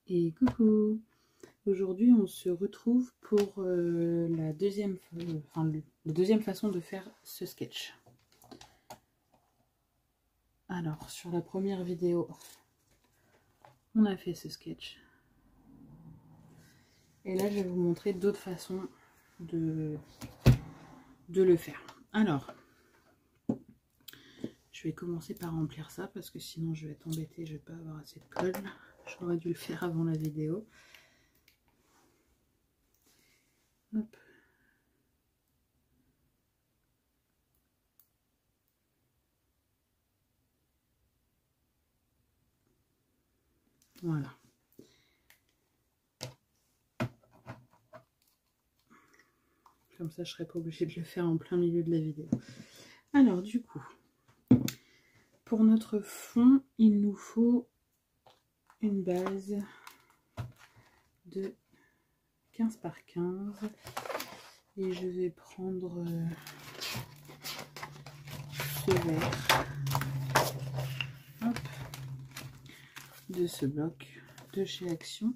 Et coucou! Aujourd'hui on se retrouve pour la deuxième façon de faire ce sketch. Alors sur la première vidéo on a fait ce sketch. Et là je vais vous montrer d'autres façons de le faire. Alors je vais commencer par remplir ça parce que sinon je vais être embêtée, je vais pas avoir assez de colle. J'aurais dû le faire avant la vidéo. Hop. Voilà. Comme ça, je serais pas obligée de le faire en plein milieu de la vidéo. Alors, du coup, pour notre fond, il nous faut une base de 15 par 15. Et je vais prendre ce vert. Hop, de ce bloc de chez Action.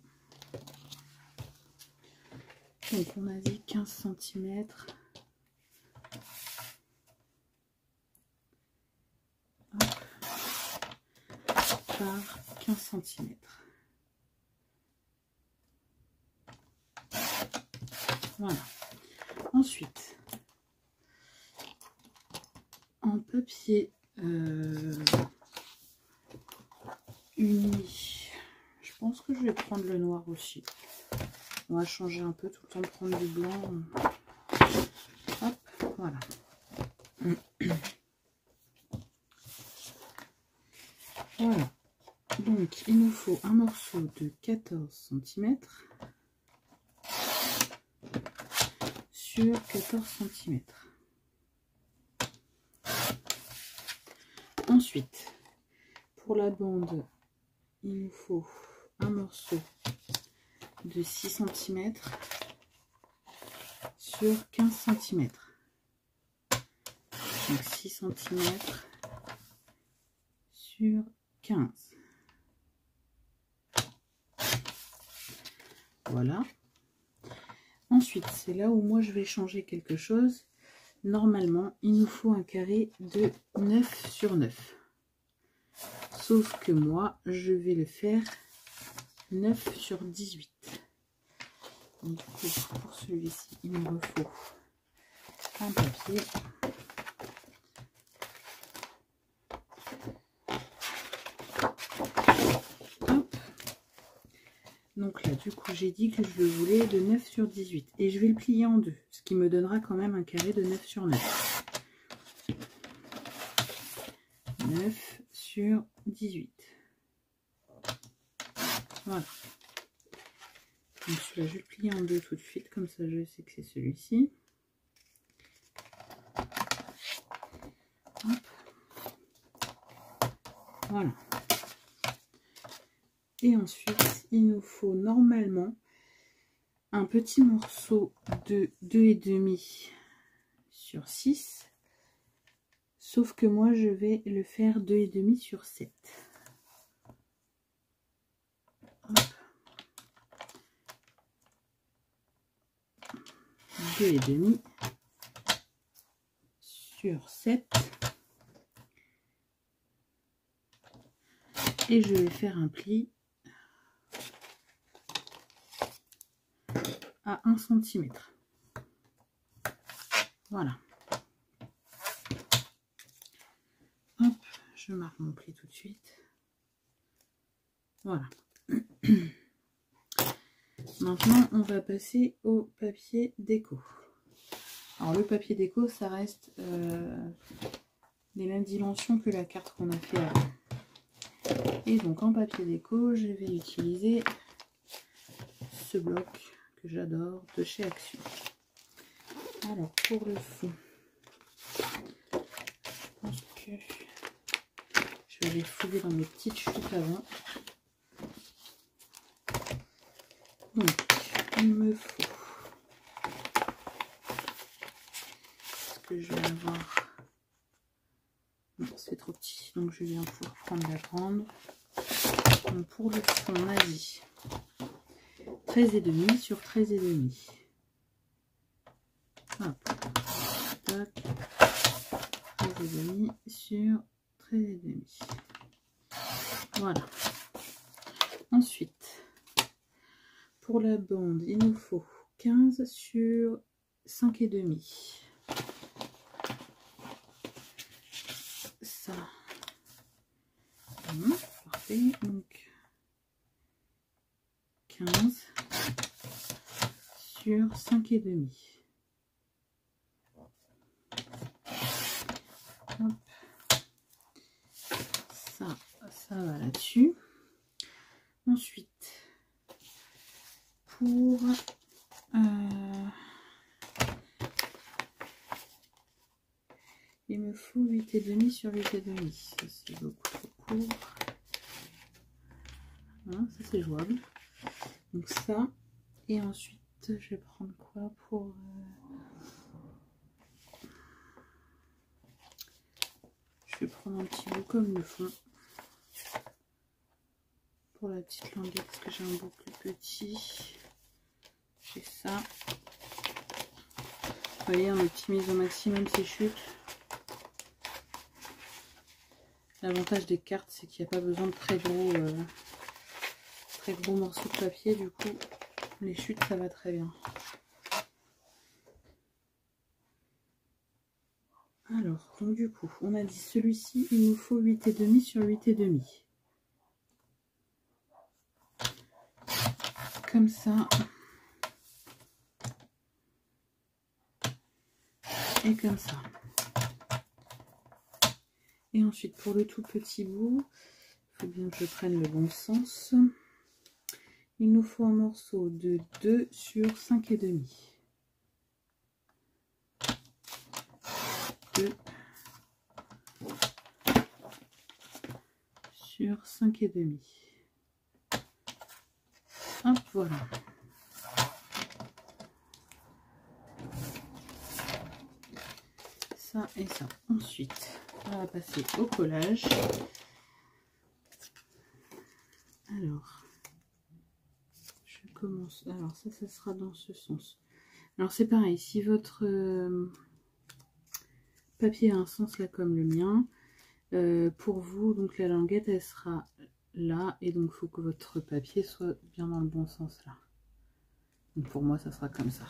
Donc on a dit 15 cm. Par 15 cm. Voilà. Ensuite, en papier uni, je pense que je vais prendre le noir aussi. On va changer un peu, tout le temps prendre du blanc. Hop, voilà. Voilà. Donc, il nous faut un morceau de 14 cm sur 14 cm. Ensuite, pour la bande, il nous faut un morceau de 6 cm sur 15 cm. Donc 6 cm sur 15. Voilà. Ensuite, c'est là où moi je vais changer quelque chose. Normalement, il nous faut un carré de 9 sur 9. Sauf que moi, je vais le faire 9 sur 18. Donc, du coup, pour celui-ci, il me faut un papier. Hop. Donc là, du coup, j'ai dit que je le voulais de 9 sur 18. Et je vais le plier en deux, ce qui me donnera quand même un carré de 9 sur 9. 9 sur 18. Voilà. Donc celui-là, je vais le plier en deux tout de suite, comme ça je sais que c'est celui-ci. Voilà. Et ensuite, il nous faut normalement un petit morceau de 2,5 sur 6. Sauf que moi, je vais le faire 2,5 sur 7. Hop. 2,5 sur 7. Et je vais faire un pli à 1 cm. Voilà. Hop, je marque mon pli tout de suite. Voilà. Maintenant, on va passer au papier déco. Alors, le papier déco, ça reste les mêmes dimensions que la carte qu'on a fait avant. Et donc, en papier déco, je vais utiliser ce bloc que j'adore de chez Action. Alors, pour le fond, je pense que je vais aller fouiller dans mes petites chutes avant. Donc, il me faut, est-ce que je vais avoir, non c'est trop petit, donc je vais bien pouvoir prendre la grande. Donc pour le fond, on a dit 13,5 sur 13,5. Hop, tac, 13,5 sur 13,5. Voilà. Ensuite, pour la bande, il nous faut 15 sur 5,5. Ça. Parfait. Donc 15 sur 5,5. Hop. Ça va là-dessus. Ensuite, pour il me faut 8,5 sur 8,5. Ça c'est beaucoup trop court. Voilà, ça c'est jouable. Donc ça. Et ensuite, je vais prendre quoi pour... Je vais prendre un petit bout comme le fond. Pour la petite languette, parce que j'ai un bout plus petit. J'ai ça. Vous voyez, on optimise au maximum ces chutes. L'avantage des cartes, c'est qu'il n'y a pas besoin de très gros morceaux de papier. Du coup, les chutes, ça va très bien. Alors, donc du coup, on a dit celui-ci, il nous faut 8,5 sur 8,5. Comme ça. Et comme ça. Et ensuite, pour le tout petit bout, il faut bien que je prenne le bon sens. Il nous faut un morceau de 2 sur 5,5. 2 sur 5,5. Hop, voilà. Ça et ça. Ensuite, on va passer au collage. Alors, je commence. Alors ça sera dans ce sens. Alors c'est pareil, si votre papier a un sens là comme le mien, pour vous, donc la languette, elle sera là. Et donc, il faut que votre papier soit bien dans le bon sens là. Donc pour moi, ça sera comme ça.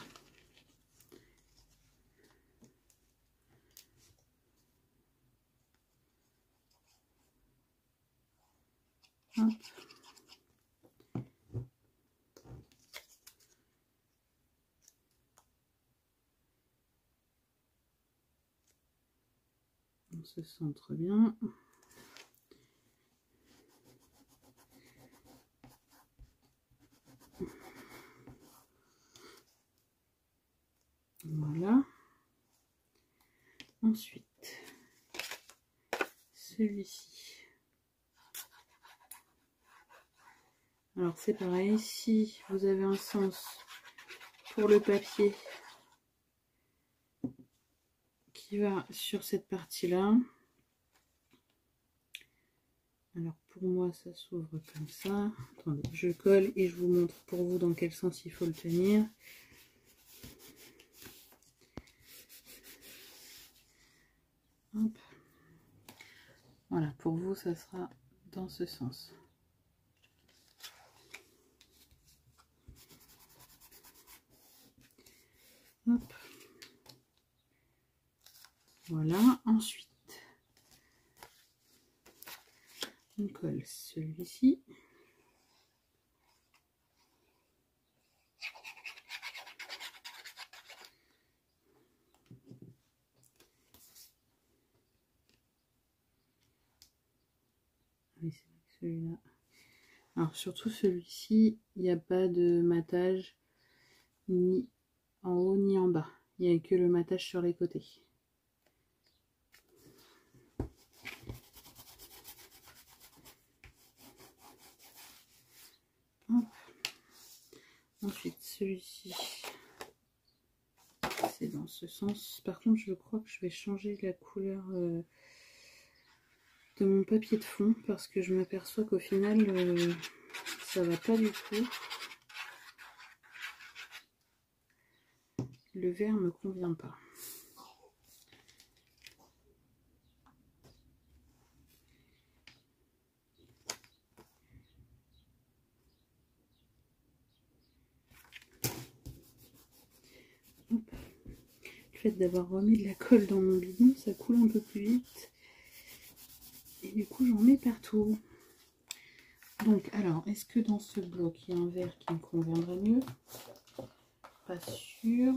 Hop. On se centre bien. Voilà. Ensuite, celui-ci. Alors c'est pareil, si vous avez un sens pour le papier qui va sur cette partie-là. Alors pour moi ça s'ouvre comme ça. Attendez, je colle et je vous montre pour vous dans quel sens il faut le tenir. Hop. Voilà, pour vous ça sera dans ce sens. Hop. Voilà, ensuite on colle celui-ci. Oui, c'est celui-là. Alors surtout celui-ci, il n'y a pas de matage ni en haut ni en bas. Il n'y a que le matage sur les côtés. Hop. Ensuite celui-ci, c'est dans ce sens. Par contre je crois que je vais changer la couleur de mon papier de fond parce que je m'aperçois qu'au final ça va pas du tout. Le vert me convient pas. Hop. Le fait d'avoir remis de la colle dans mon bidon, ça coule un peu plus vite. Et du coup, j'en mets partout. Donc, alors, est-ce que dans ce bloc, il y a un vert qui me conviendrait mieux? Pas sûr.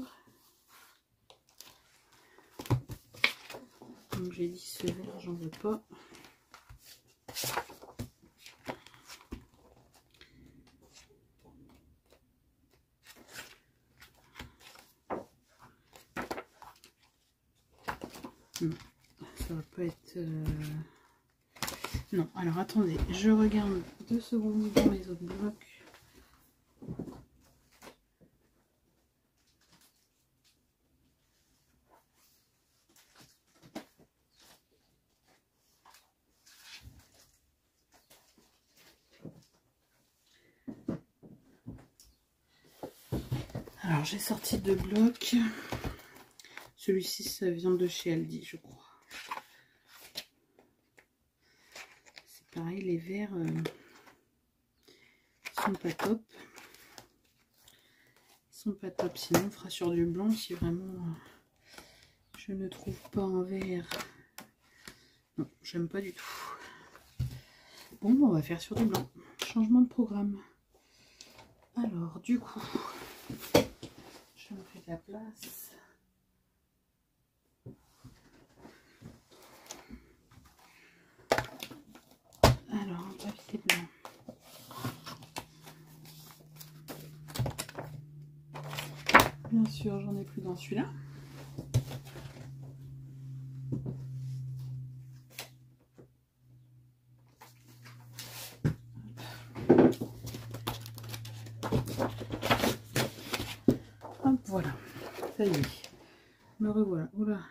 Donc, j'ai dit ce vert, j'en veux pas. Non, ça va pas être... Non, alors attendez, je regarde 2 secondes dans les autres blocs. Alors j'ai sorti 2 blocs. Celui-ci, ça vient de chez Aldi, je crois. C'est pareil, les verts sont pas top. Ils sont pas top, sinon on fera sur du blanc si vraiment je ne trouve pas un vert. Non, j'aime pas du tout. Bon, on va faire sur du blanc. Changement de programme. Alors, du coup, je me fais de la place. Alors, un papier blanc. Bien sûr, j'en ai plus dans celui-là. Hop, voilà. Ça y est. Me revoilà. Oula.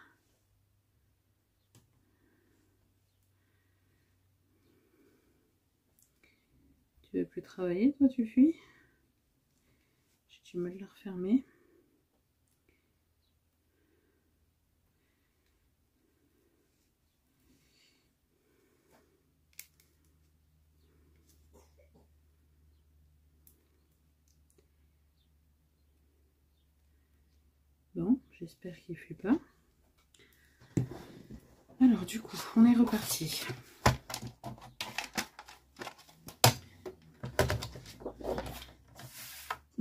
Tu veux plus travailler, toi, tu fuis? J'ai du mal à la refermer. Bon, j'espère qu'il ne fuit pas. Alors, du coup, on est reparti.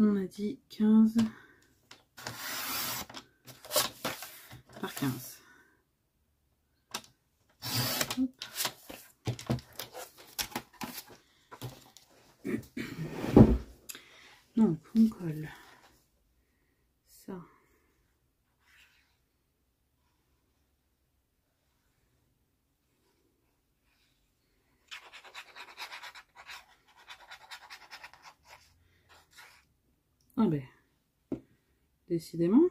On a dit 15 par 15. Hop. Donc, on colle ça. Ah ben, décidément,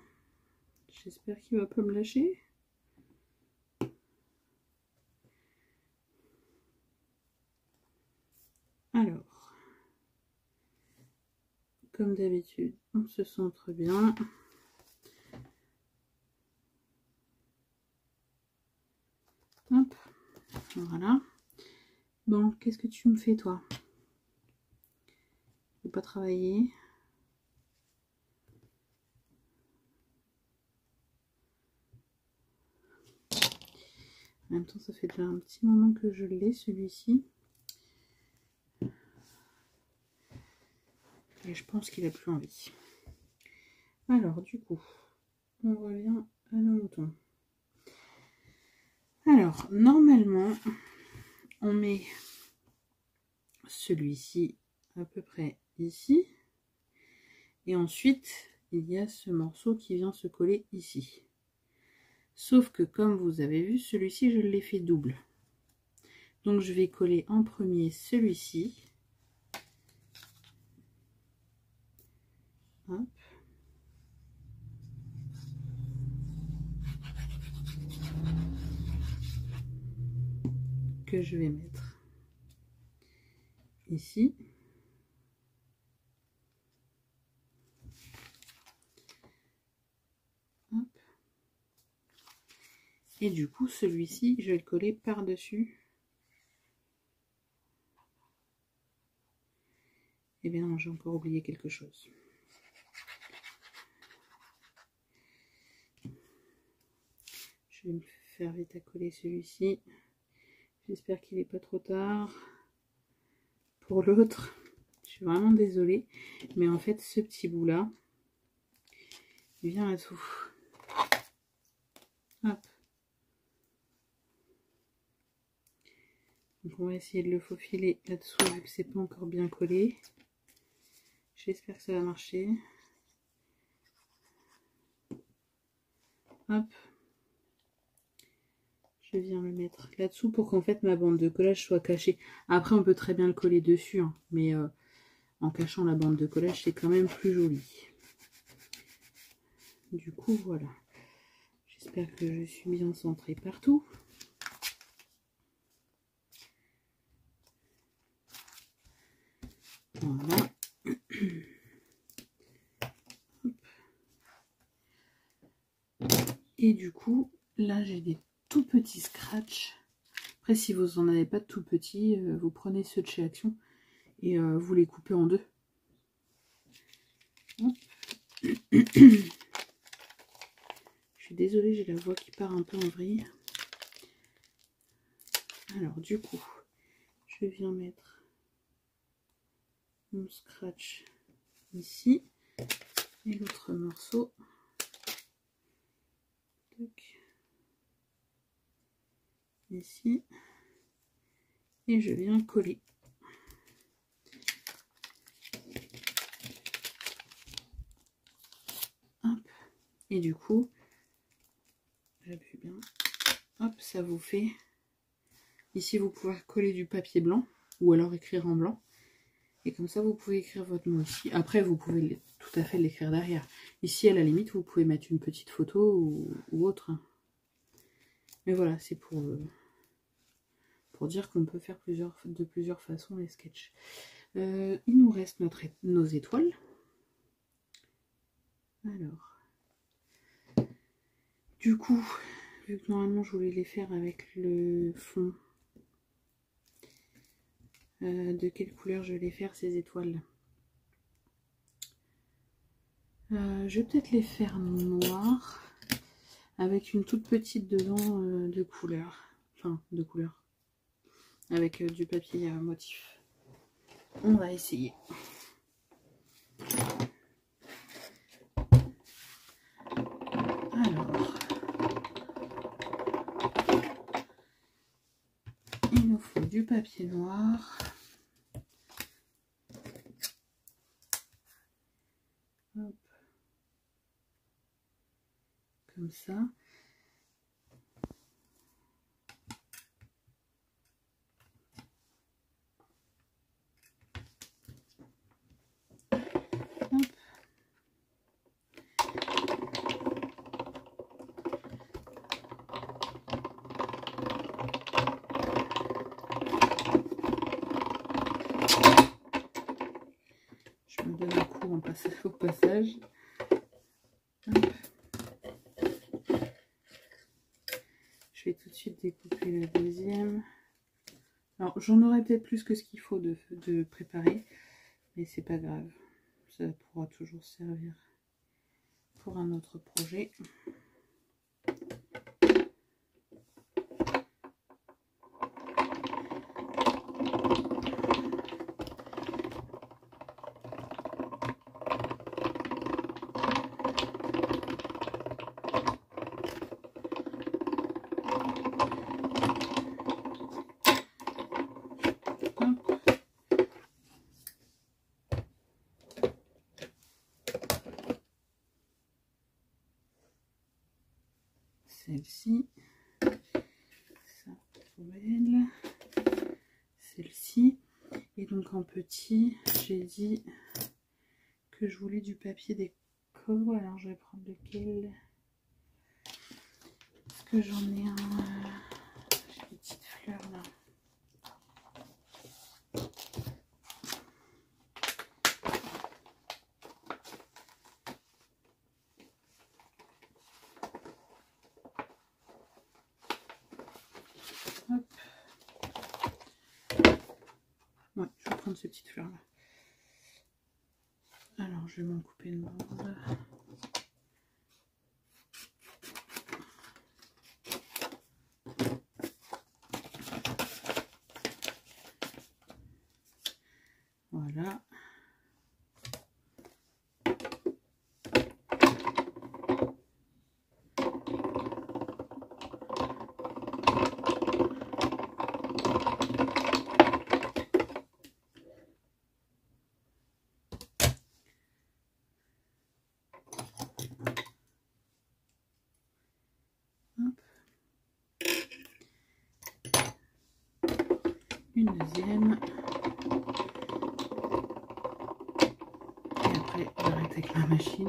j'espère qu'il va pas me lâcher. Alors, comme d'habitude, on se centre bien. Hop, voilà. Bon, qu'est-ce que tu me fais, toi? Je vais pas travailler. En même temps, ça fait déjà un petit moment que je l'ai, celui-ci. Et je pense qu'il a plus envie. Alors, du coup, on revient à nos moutons. Alors, normalement, on met celui-ci à peu près ici. Et ensuite, il y a ce morceau qui vient se coller ici. Sauf que, comme vous avez vu, celui-ci, je l'ai fait double. Donc, je vais coller en premier celui-ci. Hop. Que je vais mettre ici. Hop. Et du coup, celui-ci, je vais le coller par-dessus. Eh bien non, j'ai encore oublié quelque chose. Je vais me faire vite à coller celui-ci. J'espère qu'il n'est pas trop tard. Pour l'autre, je suis vraiment désolée. Mais en fait, ce petit bout-là, il vient là-dessous. Hop. Donc on va essayer de le faufiler là-dessous vu que c'est pas encore bien collé. J'espère que ça va marcher. Hop. Je viens le mettre là-dessous pour qu'en fait ma bande de collage soit cachée. Après on peut très bien le coller dessus, hein, mais en cachant la bande de collage c'est quand même plus joli. Du coup voilà. J'espère que je suis bien centrée partout. Voilà. Et du coup, là j'ai des tout petits scratchs. Après, si vous n'en avez pas de tout petits, vous prenez ceux de chez Action et vous les coupez en deux. Je suis désolée, j'ai la voix qui part un peu en vrille. Alors du coup, je viens mettre mon scratch ici et l'autre morceau ici et je viens coller. Hop. Et du coup, j'appuie bien. Hop, ça vous fait. Ici, vous pouvez coller du papier blanc ou alors écrire en blanc. Et comme ça, vous pouvez écrire votre mot ici. Après, vous pouvez tout à fait l'écrire derrière. Ici, à la limite, vous pouvez mettre une petite photo ou autre. Mais voilà, c'est pour dire qu'on peut faire de plusieurs façons les sketchs. Il nous reste nos étoiles. Alors, du coup, vu que normalement, je voulais les faire avec le fond. De quelle couleur je vais les faire ces étoiles? Je vais peut-être les faire noires avec une toute petite dedans de couleur. Enfin, de couleur. Avec du papier motif. On va essayer. Alors, il nous faut du papier noir. Hop. Comme ça. Hop. Je me donne un coup au passage. Hop. Je vais tout de suite découper la deuxième. Alors j'en aurai peut-être plus que ce qu'il faut de préparer, mais c'est pas grave. Ça pourra toujours servir pour un autre projet. Celle-ci, ça poubelle, celle-ci, et donc en petit, j'ai dit que je voulais du papier déco. Alors je vais prendre lequel? Est-ce que j'en ai un? J'ai des petites fleurs là. Ouais, je vais prendre ces petites fleurs là. Alors je vais m'en couper une bande. Voilà. Une deuxième. Et après, j'arrête avec ma machine.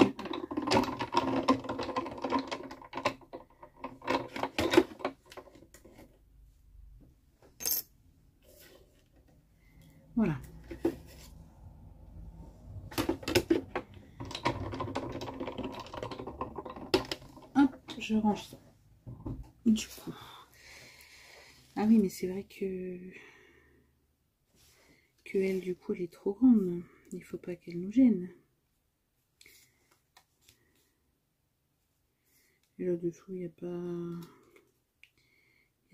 Voilà. Hop, je range ça. Du coup. Ah oui, mais c'est vrai que elle, du coup, elle est trop grande. Il faut pas qu'elle nous gêne. Et là-dessous, il n'y a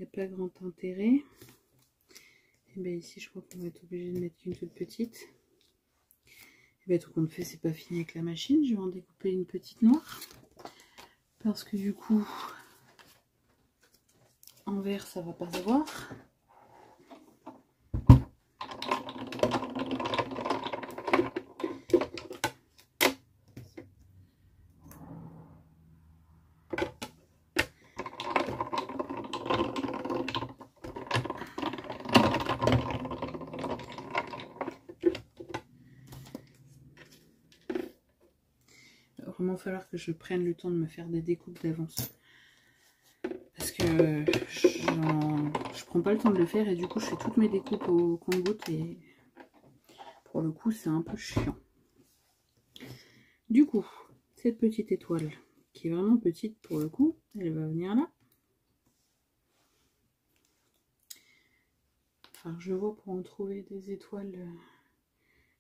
pas grand intérêt. Et bien ici, je crois qu'on va être obligé de mettre une toute petite. Et bien tout compte fait, c'est pas fini avec la machine. Je vais en découper une petite noire. Parce que du coup, en vert, ça va pas se voir. Vraiment falloir que je prenne le temps de me faire des découpes d'avance, parce que je prends pas le temps de le faire et du coup je fais toutes mes découpes au compte-gouttes et pour le coup c'est un peu chiant. Du coup cette petite étoile qui est vraiment petite pour le coup, elle va venir là. Enfin je vois pour en trouver des étoiles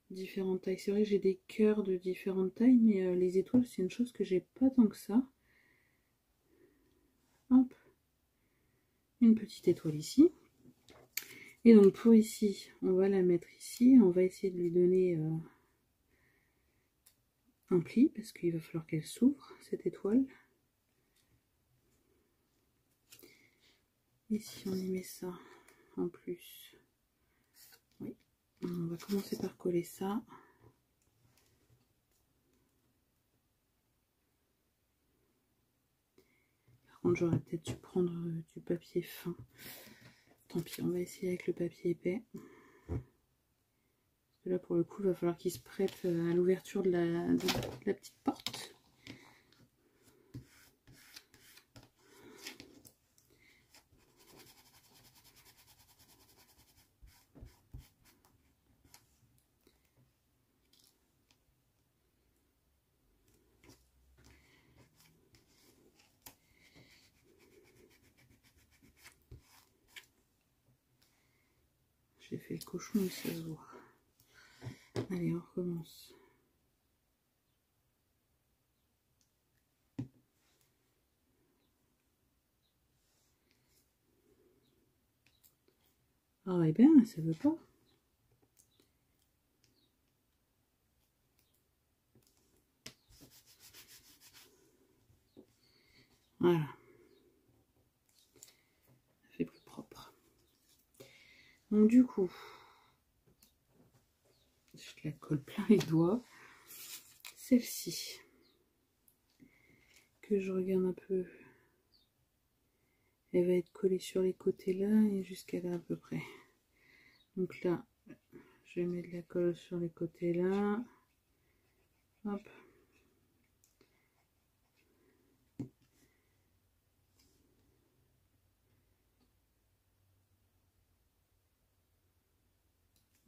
différentes tailles. C'est vrai que j'ai des cœurs de différentes tailles, mais les étoiles c'est une chose que j'ai pas tant que ça. Hop, une petite étoile ici. Et donc pour ici, on va la mettre ici. On va essayer de lui donner un pli, parce qu'il va falloir qu'elle s'ouvre, cette étoile. Et si on y met ça en plus, oui, on va commencer par coller ça. Par contre, j'aurais peut-être dû prendre du papier fin. Tant pis, on va essayer avec le papier épais. Parce que là, pour le coup, il va falloir qu'il se prête à l'ouverture de la petite porte. J'ai fait le cochon, mais ça se voit. Allez, on recommence. Ah, et bien, ça veut pas. Voilà. Ça fait plus propre. Donc, du coup, je la colle plein les doigts. Celle-ci, que je regarde un peu, elle va être collée sur les côtés là et jusqu'à là à peu près. Donc là, je vais mettre de la colle sur les côtés là. Hop.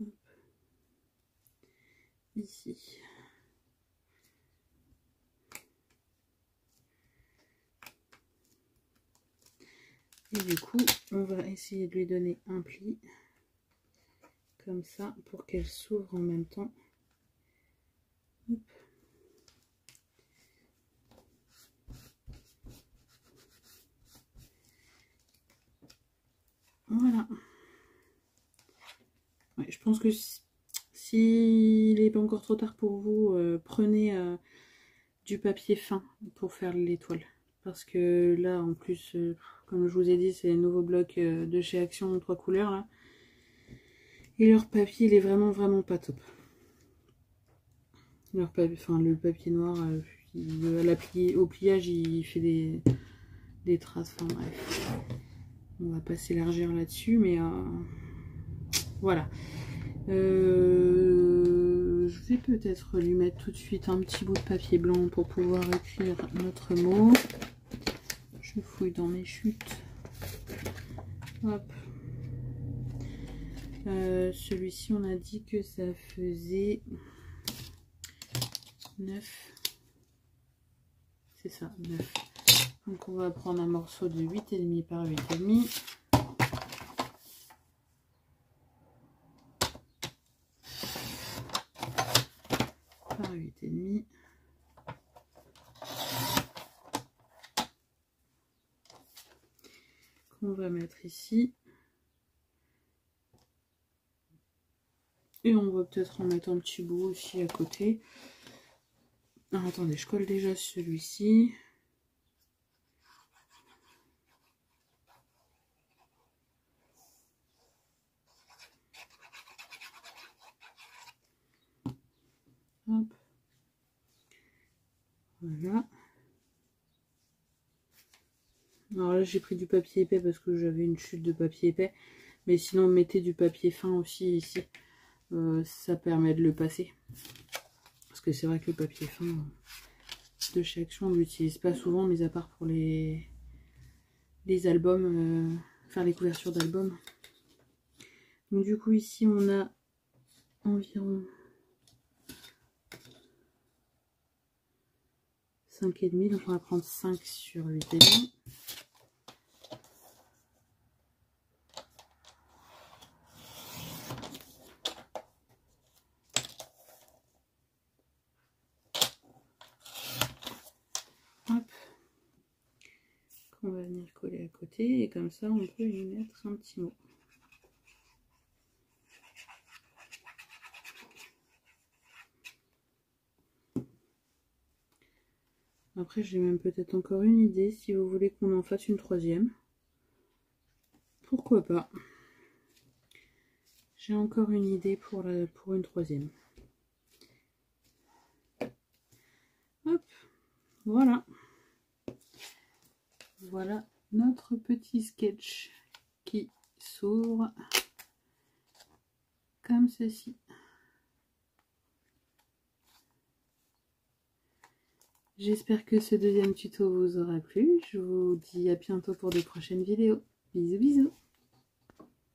Hop. Ici. Et du coup, on va essayer de lui donner un pli. comme ça pour qu'elle s'ouvre en même temps. Hop. Voilà. Ouais, je pense que s'il n'est pas encore trop tard pour vous, prenez du papier fin pour faire l'étoile. Parce que là, en plus, comme je vous ai dit, c'est les nouveaux blocs de chez Action 3 couleurs là. Et leur papier, il est vraiment pas top. Leur papier, enfin le papier noir, au pliage, il fait des traces. Enfin bref, on va pas s'élargir là-dessus, mais voilà. Je vais peut-être lui mettre tout de suite un petit bout de papier blanc pour pouvoir écrire notre mot. Je fouille dans mes chutes. Hop. Celui-ci, on a dit que ça faisait 9. C'est ça, 9. Donc on va prendre un morceau de 8,5 par 8,5. Par 8,5. Qu'on va mettre ici. Et on va peut-être en mettre un petit bout aussi à côté. Alors attendez, je colle déjà celui-ci. Hop. Voilà. Alors là j'ai pris du papier épais parce que j'avais une chute de papier épais. Mais sinon mettez du papier fin aussi ici. Ça permet de le passer. Parce que c'est vrai que le papier fin de chez Action, on ne l'utilise pas souvent, mais à part pour les albums, faire les couvertures d'albums. Donc du coup ici on a environ 5,5, donc on va prendre 5 sur 8,5. Hop. Qu'on va venir coller à côté et comme ça on peut y mettre un petit mot. Après j'ai même peut-être encore une idée, si vous voulez qu'on en fasse une troisième. Pourquoi pas? J'ai encore une idée pour une troisième. Hop, voilà. Voilà notre petit sketch qui s'ouvre comme ceci. J'espère que ce deuxième tuto vous aura plu. Je vous dis à bientôt pour de prochaines vidéos. Bisous bisous.